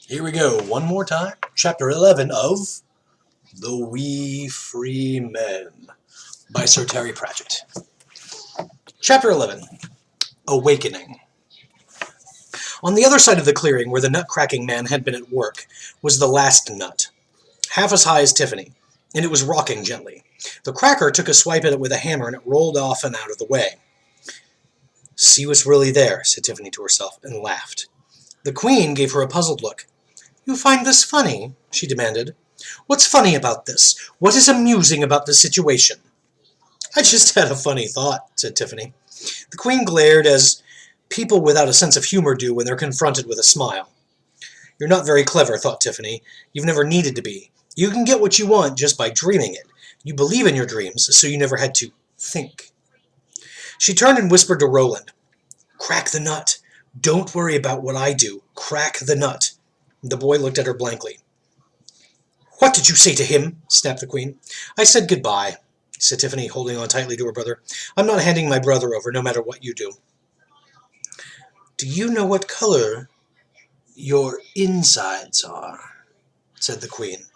Here we go, one more time. Chapter 11 of The Wee Free Men by Sir Terry Pratchett. Chapter 11, Awakening. On the other side of the clearing, where the nut-cracking man had been at work, was the last nut, half as high as Tiffany, and it was rocking gently. The cracker took a swipe at it with a hammer, and it rolled off and out of the way. "See what's really there," said Tiffany to herself, and laughed. The Queen gave her a puzzled look. "You find this funny?" she demanded. "What's funny about this? What is amusing about this situation?" "I just had a funny thought," said Tiffany. The Queen glared as people without a sense of humor do when they're confronted with a smile. "You're not very clever," thought Tiffany. "You've never needed to be. You can get what you want just by dreaming it. You believe in your dreams, so you never had to think." She turned and whispered to Roland, "Crack the nut. Don't worry about what I do. Crack the nut." The boy looked at her blankly. "What did you say to him?" snapped the Queen. "I said goodbye," said Tiffany, holding on tightly to her brother. "I'm not handing my brother over, no matter what you do." "Do you know what color your insides are?" said the Queen.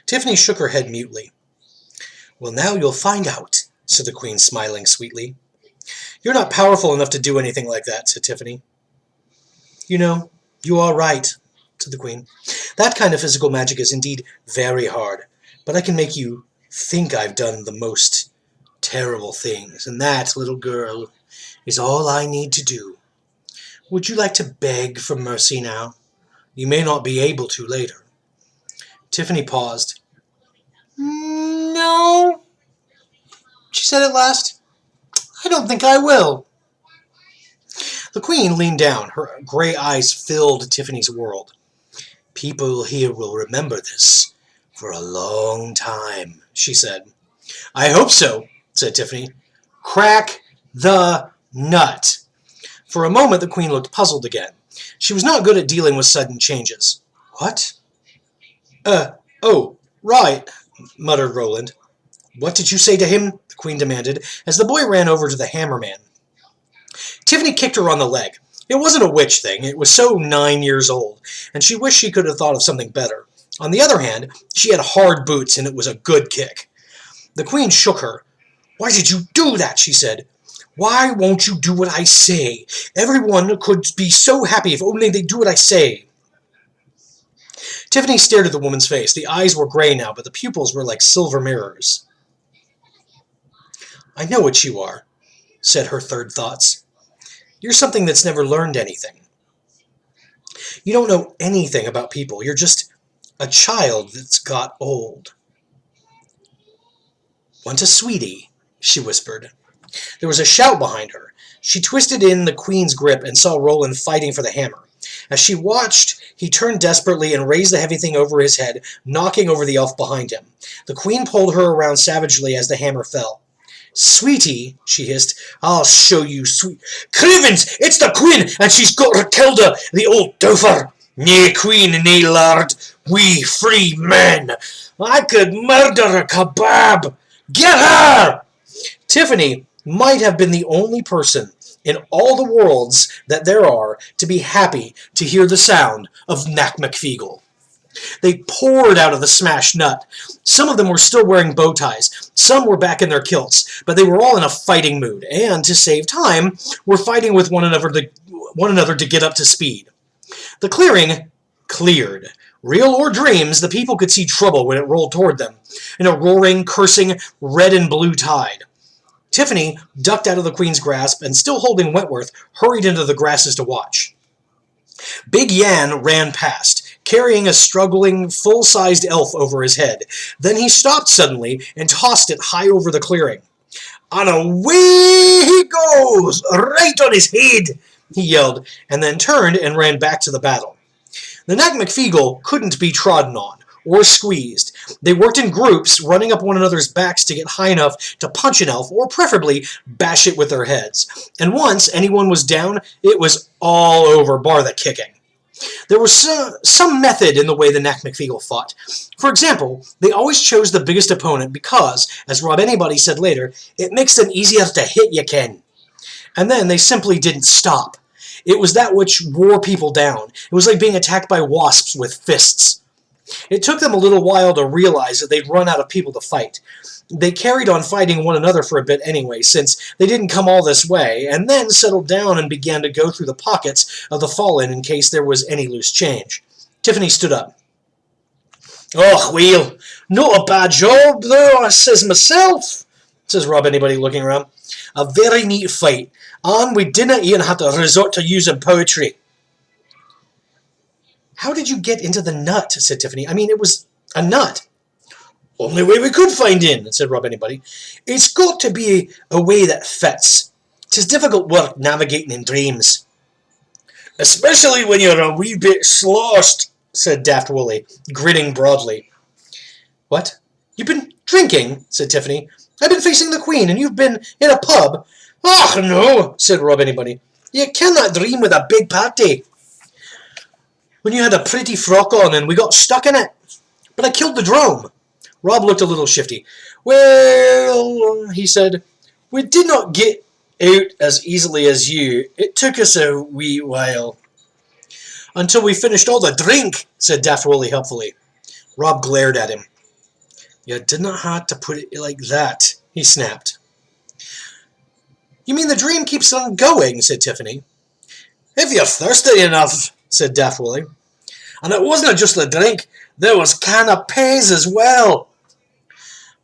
Tiffany shook her head mutely. "Well, now you'll find out," said the Queen, smiling sweetly. "You're not powerful enough to do anything like that," said Tiffany. "You know, you are right," said the Queen. "That kind of physical magic is indeed very hard, but I can make you think I've done the most terrible things, and that, little girl, is all I need to do. Would you like to beg for mercy now? You may not be able to later." Tiffany paused. "No," she said at last. "I don't think I will." The Queen leaned down. Her gray eyes filled Tiffany's world. "People here will remember this for a long time," she said. "I hope so," said Tiffany. "Crack the nut." For a moment the Queen looked puzzled again. She was not good at dealing with sudden changes. "What?" Oh, right," muttered Roland. "What did you say to him?" the Queen demanded, as the boy ran over to the hammerman. Tiffany kicked her on the leg. It wasn't a witch thing. It was so 9 years old, and she wished she could have thought of something better. On the other hand, she had hard boots, and it was a good kick. The Queen shook her. "Why did you do that?" she said. "Why won't you do what I say? Everyone could be so happy if only they'd do what I say." Tiffany stared at the woman's face. The eyes were gray now, but the pupils were like silver mirrors. "I know what you are," said her third thoughts. "You're something that's never learned anything. You don't know anything about people. You're just a child that's got old." "Want a sweetie?" she whispered. There was a shout behind her. She twisted in the Queen's grip and saw Roland fighting for the hammer. As she watched, he turned desperately and raised the heavy thing over his head, knocking over the elf behind him. The Queen pulled her around savagely as the hammer fell. "Sweetie," she hissed, "I'll show you, sweet—" "Crivens, it's the Queen, and she's got her Kilda, the old doofer. Nae Queen, nae lord, we free men. I could murder a kebab. Get her!" Tiffany might have been the only person in all the worlds that there are to be happy to hear the sound of Nacmacfeegle. They poured out of the smashed nut. Some of them were still wearing bow ties. Some were back in their kilts, but they were all in a fighting mood, and, to save time, were fighting with one another to get up to speed. The clearing cleared. Real or dreams, the people could see trouble when it rolled toward them, in a roaring, cursing, red and blue tide. Tiffany ducked out of the Queen's grasp and, still holding Wentworth, hurried into the grasses to watch. Big Yan ran past, carrying a struggling, full-sized elf over his head. Then he stopped suddenly and tossed it high over the clearing. "And away he goes, right on his head," he yelled, and then turned and ran back to the battle. The Nacmacfeegle couldn't be trodden on or squeezed. They worked in groups, running up one another's backs to get high enough to punch an elf, or preferably bash it with their heads. And once anyone was down, it was all over, bar the kicking. There was some method in the way the Nacmacfeegle fought. For example, they always chose the biggest opponent because, as Rob Anybody said later, it makes them easier to hit, you can. And then they simply didn't stop. It was that which wore people down. It was like being attacked by wasps with fists. It took them a little while to realize that they'd run out of people to fight. They carried on fighting one another for a bit anyway, since they didn't come all this way, and then settled down and began to go through the pockets of the fallen in case there was any loose change. Tiffany stood up. "Oh, well, not a bad job, though, I says myself," says Rob Anybody, looking around. "A very neat fight, and we didn't even have to resort to using poetry." "How did you get into the nut?" said Tiffany. "I mean, it was a nut." "Only way we could find in," said Rob Anybody. "It's got to be a way that fits. 'Tis difficult work navigating in dreams." "Especially when you're a wee bit sloshed," said Daft Willie, grinning broadly. "What? You've been drinking?" said Tiffany. "I've been facing the Queen, and you've been in a pub." "Oh, no," said Rob Anybody. "You cannot dream with a big party." "When you had a pretty frock on and we got stuck in it. But I killed the drone." Rob looked a little shifty. "Well," he said, "we did not get out as easily as you. It took us a wee while." "Until we finished all the drink," said Daft Willie helpfully. Rob glared at him. "You didn't have to put it like that," he snapped. "You mean the dream keeps on going," said Tiffany. "If you're thirsty enough," said Daft Willie. "And it wasn't just the drink, there was canapes as well."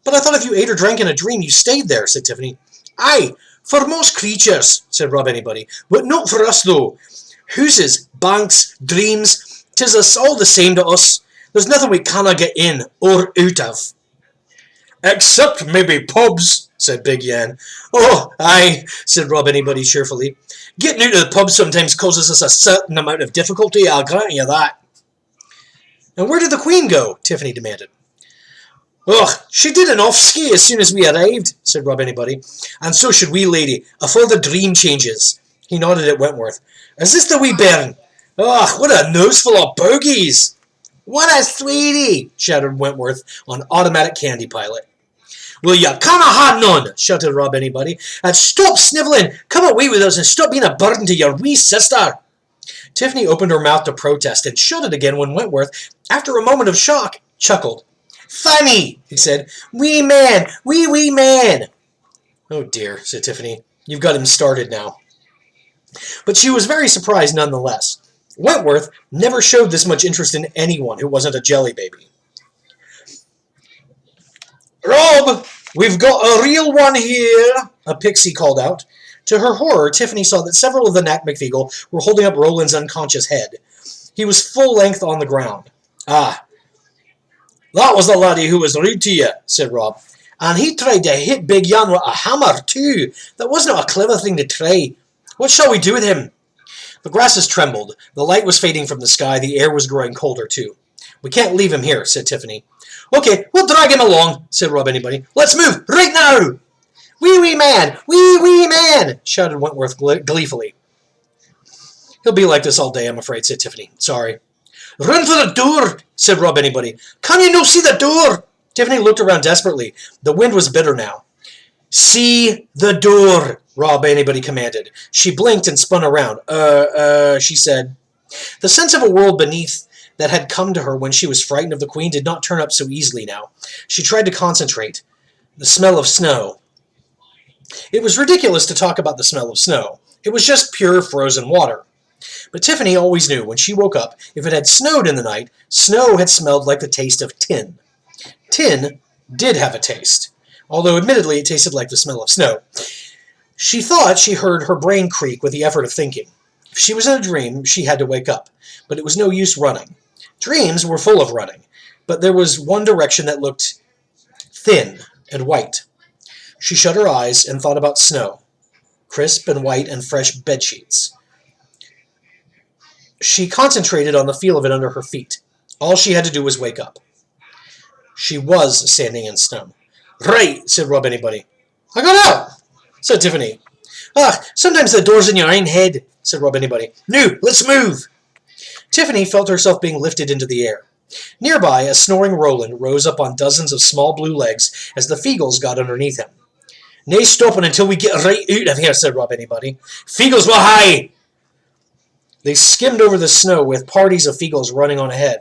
"But I thought if you ate or drank in a dream, you stayed there," said Tiffany. "Aye, for most creatures," said Rob Anybody, "but not for us, though. Houses, banks, dreams, 'tis all the same to us. There's nothing we canna get in or out of." "Except maybe pubs," said Big Yan. "Oh, aye," said Rob Anybody cheerfully. "Getting out of the pub sometimes causes us a certain amount of difficulty, I'll grant you that." "And where did the Queen go?" Tiffany demanded. "Oh, she did an off-ski as soon as we arrived," said Rob Anybody. "And so should we, lady, afore the dream changes." He nodded at Wentworth. "Is this the wee bairn? Oh, what a nose full of bogies!" "What a sweetie!" shouted Wentworth on automatic candy pilot. "Well, you canna ha none," shouted Rob Anybody. "And stop snivelling! Come away with us and stop being a burden to your wee sister!" Tiffany opened her mouth to protest and shut it again when Wentworth, after a moment of shock, chuckled. "Funny," he said. "Wee man! Wee man!" "Oh dear," said Tiffany. "You've got him started now." But she was very surprised nonetheless. Wentworth never showed this much interest in anyone who wasn't a jelly baby. "Rob, we've got a real one here," a pixie called out. To her horror, Tiffany saw that several of the Knack McFeagle were holding up Roland's unconscious head. He was full length on the ground. "Ah, that was the laddie who was rude to you," said Rob. "And he tried to hit Big Yan with a hammer, too. That wasn't a clever thing to try. What shall we do with him?" The grasses trembled. The light was fading from the sky. The air was growing colder, too. "We can't leave him here," said Tiffany. "Okay, we'll drag him along," said Rob Anybody. "Let's move, right now!" Wee man! Wee man!" shouted Wentworth gleefully. "He'll be like this all day, I'm afraid," said Tiffany. "Sorry." "Run for the door," said Rob Anybody. "Can you no see the door?" Tiffany looked around desperately. The wind was bitter now. "See the door," Rob Anybody commanded. She blinked and spun around. She said. The sense of a world beneath that had come to her when she was frightened of the Queen did not turn up so easily now. She tried to concentrate. The smell of snow. It was ridiculous to talk about the smell of snow. It was just pure frozen water. But Tiffany always knew when she woke up, if it had snowed in the night, snow had smelled like the taste of tin. Tin did have a taste, although admittedly it tasted like the smell of snow. She thought she heard her brain creak with the effort of thinking. If she was in a dream, she had to wake up, but it was no use running. Dreams were full of running, but there was one direction that looked thin and white. She shut her eyes and thought about snow, crisp and white and fresh bedsheets. She concentrated on the feel of it under her feet. All she had to do was wake up. She was standing in snow. "Right," said Rob Anybody. "I got out," said Tiffany. Sometimes the door's in your own head," said Rob Anybody. "No, let's move." Tiffany felt herself being lifted into the air. Nearby, a snoring Roland rose up on dozens of small blue legs as the Feagles got underneath him. "Nae stopping until we get right out of here," said Rob Anybody. "Feagles will hie!" They skimmed over the snow with parties of Feagles running on ahead.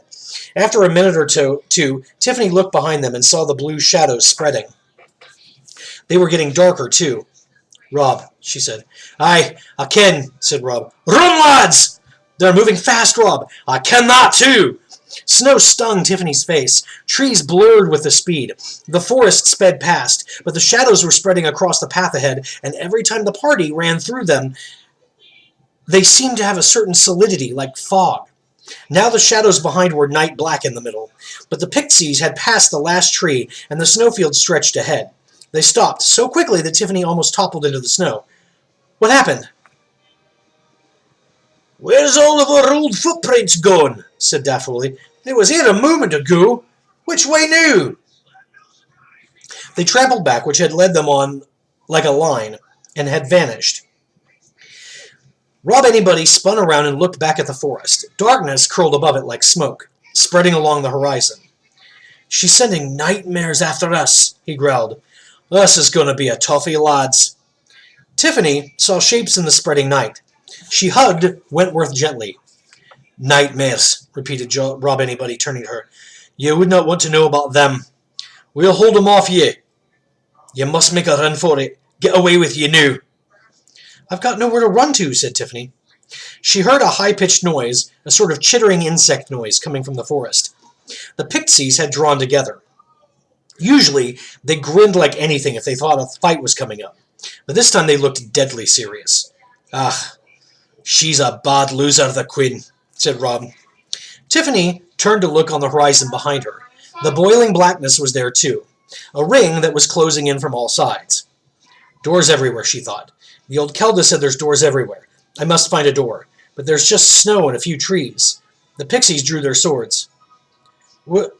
After a minute or two, Tiffany looked behind them and saw the blue shadows spreading. They were getting darker, too. "Rob," she said. "Aye, I ken," said Rob. "Run, lads!" "They're moving fast, Rob." "I ken that, too." Snow stung Tiffany's face. Trees blurred with the speed. The forest sped past, but the shadows were spreading across the path ahead, and every time the party ran through them, they seemed to have a certain solidity, like fog. Now the shadows behind were night black in the middle, but the Pixies had passed the last tree, and the snowfield stretched ahead. They stopped so quickly that Tiffany almost toppled into the snow. "What happened?" "Where's all of our old footprints gone?" said Daft Willie. "They was here a moment ago. Which way now?" They trampled back, which had led them on like a line, and had vanished. Rob Anybody spun around and looked back at the forest. Darkness curled above it like smoke, spreading along the horizon. "She's sending nightmares after us," he growled. "This is going to be a toughie, lads." Tiffany saw shapes in the spreading night. She hugged Wentworth gently. "Nightmares," repeated Rob Anybody, turning to her. "You would not want to know about them. We'll hold them off you. You must make a run for it. Get away with you now." "I've got nowhere to run to," said Tiffany. She heard a high-pitched noise, a sort of chittering insect noise coming from the forest. The Pixies had drawn together. Usually, they grinned like anything if they thought a fight was coming up, but this time they looked deadly serious. "Ah, she's a bad loser, the Queen," said Rob. Tiffany turned to look on the horizon behind her. The boiling blackness was there too, a ring that was closing in from all sides. "Doors everywhere," she thought. "The old Kelda said there's doors everywhere. I must find a door, but there's just snow and a few trees." The Pixies drew their swords. What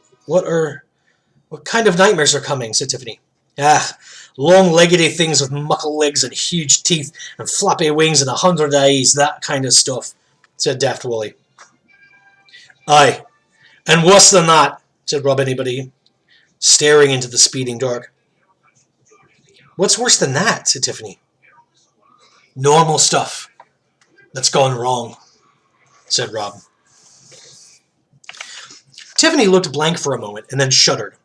kind of nightmares are coming?" said Tiffany. "Ah, long-leggedy things with muckle legs and huge teeth and floppy wings and 100 eyes, that kind of stuff," said Daft Willie. "Aye, and worse than that," said Rob Anybody, staring into the speeding dark. "What's worse than that?" said Tiffany. "Normal stuff that's gone wrong," said Rob. Tiffany looked blank for a moment and then shuddered.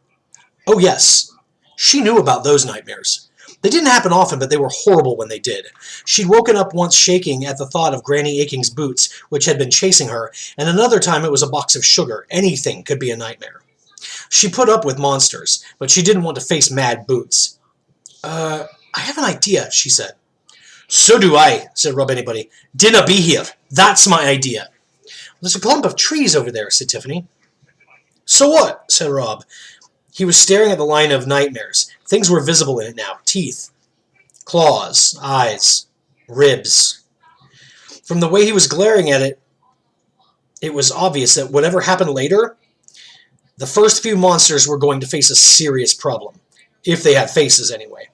Oh yes, she knew about those nightmares. They didn't happen often, but they were horrible when they did. She'd woken up once shaking at the thought of Granny Aching's boots, which had been chasing her, and another time it was a box of sugar. Anything could be a nightmare. She put up with monsters, but she didn't want to face mad boots. I have an idea," she said. "So do I," said Rob Anybody. "Dinna be here. That's my idea." "There's a clump of trees over there," said Tiffany. "So what?" said Rob. He was staring at the line of nightmares. Things were visible in it now. Teeth, claws, eyes, ribs. From the way he was glaring at it, it was obvious that whatever happened later, the first few monsters were going to face a serious problem. If they had faces, anyway.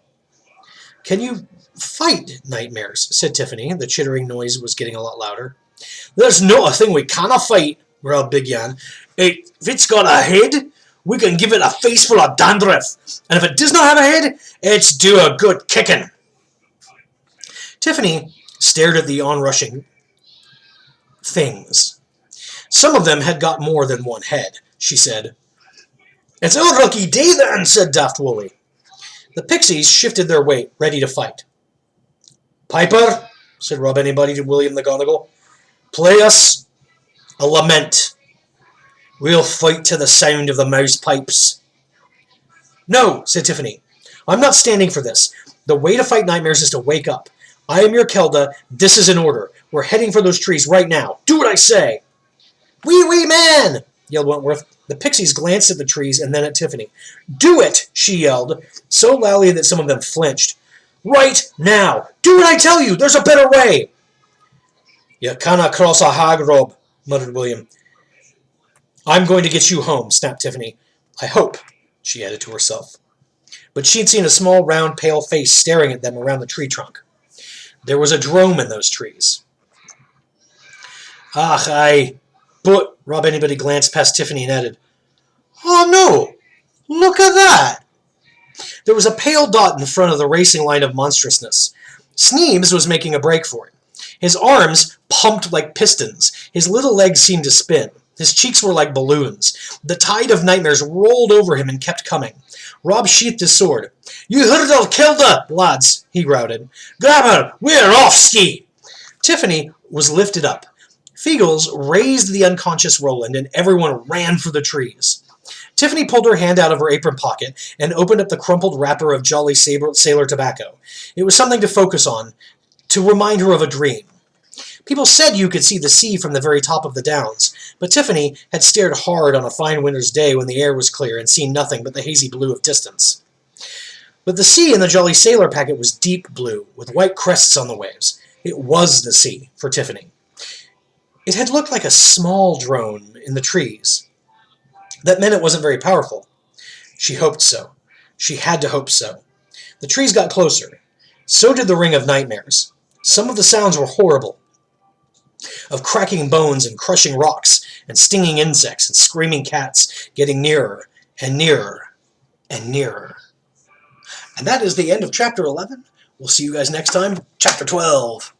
"Can you fight nightmares?" said Tiffany. The chittering noise was getting a lot louder. "There's not a thing we canna fight," growled Big Yan. "If it's got a head, we can give it a face full of dandruff. And if it does not have a head, it's due a good kicking." Tiffany stared at the onrushing things. Some of them had got more than one head, she said. "It's our lucky day then," said Daft Willie. The Pixies shifted their weight, ready to fight. "Piper," said Rob Anybody to William McGonagall, "play us a lament. We'll fight to the sound of the mouse pipes." "No," said Tiffany. "I'm not standing for this. The way to fight nightmares is to wake up. I am your Kelda. This is an order. We're heading for those trees right now. Do what I say." "Wee man!" yelled Wentworth. The Pixies glanced at the trees and then at Tiffany. "Do it!" she yelled, so loudly that some of them flinched. "Right now! Do what I tell you! There's a better way!" "You canna cross a hag, Rob," muttered William. "I'm going to get you home," snapped Tiffany. "I hope," she added to herself. But she'd seen a small, round, pale face staring at them around the tree trunk. There was a drome in those trees. "Ach, aye. But," Rob Anybody glanced past Tiffany and added, "Oh no! Look at that!" There was a pale dot in front of the racing line of monstrousness. Sneebs was making a break for it. His arms pumped like pistons. His little legs seemed to spin. His cheeks were like balloons. The tide of nightmares rolled over him and kept coming. Rob sheathed his sword. "You heard I'll kill the lads," he routed. "Grab her! We're off ski!" Tiffany was lifted up. Fiegels raised the unconscious Roland, and everyone ran for the trees. Tiffany pulled her hand out of her apron pocket and opened up the crumpled wrapper of Jolly Sailor tobacco. It was something to focus on, to remind her of a dream. People said you could see the sea from the very top of the downs, but Tiffany had stared hard on a fine winter's day when the air was clear and seen nothing but the hazy blue of distance. But the sea in the Jolly Sailor packet was deep blue, with white crests on the waves. It was the sea, for Tiffany. It had looked like a small drone in the trees. That meant it wasn't very powerful. She hoped so. She had to hope so. The trees got closer. So did the Ring of Nightmares. Some of the sounds were horrible. Of cracking bones and crushing rocks and stinging insects and screaming cats getting nearer and nearer and nearer. And that is the end of Chapter 11. We'll see you guys next time. Chapter 12.